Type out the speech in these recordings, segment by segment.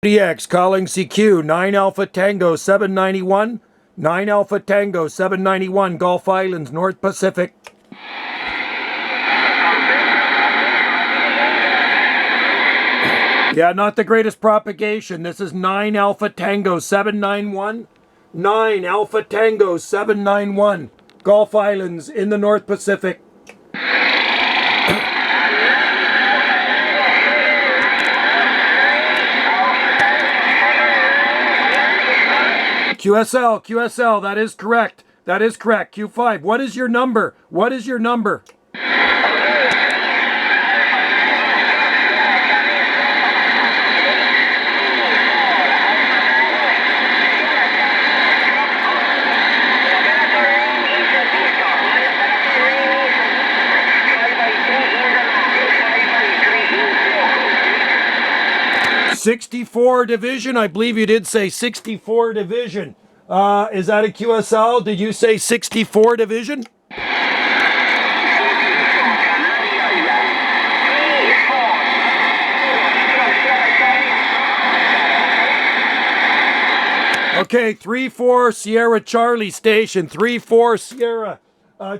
CQDX calling CQ 9 Alpha Tango 791, 9 Alpha Tango 791, Gulf Islands, North Pacific. Yeah, not the greatest propagation. This is 9 Alpha Tango 791, 9 Alpha Tango 791, Gulf Islands in the North Pacific. QSL, that is correct. That is correct. Q5, what is your number? What is your number? '64 division. I believe you did say 64 division. Is that a QSL? Did you say 64 division? Okay, 34 Sierra Charlie Station. 34 Sierra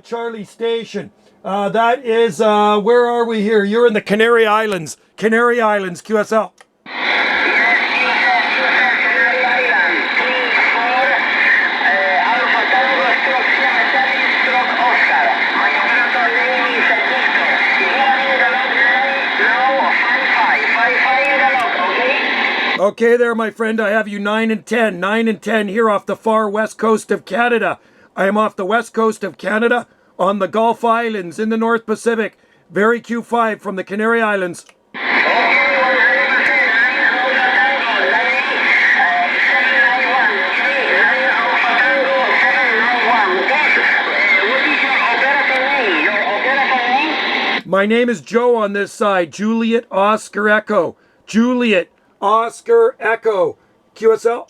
Charlie Station. That is, where are we here? You're in the Canary Islands. Canary Islands, QSL. Okay there, my friend, I have you 9 and 10. 9 and 10 here off the far west coast of Canada. I am off the west coast of Canada on the Gulf Islands in the North Pacific. Very Q5 from the Canary Islands. My name is Joe on this side. Juliet Oscar Echo. Juliet Oscar Echo. QSL.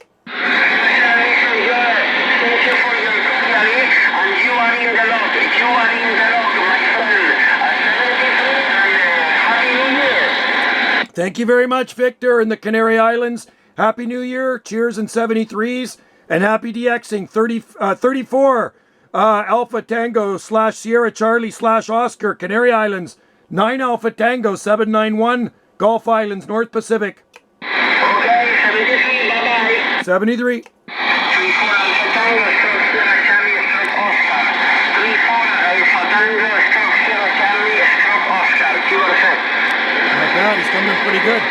Thank you very much, Victor, in the Canary Islands. Happy New Year. Cheers in 73s. And happy DXing 34 Alpha Tango / Sierra Charlie / Oscar, Canary Islands. 9 Alpha Tango 791, Gulf Islands, North Pacific. Okay, 73, bye-bye. 73. 34 Alpha Tango Sierra Charlie Oscar. 34 Alpha Tango Sierra Charlie Oscar. Not bad, he's coming in pretty good.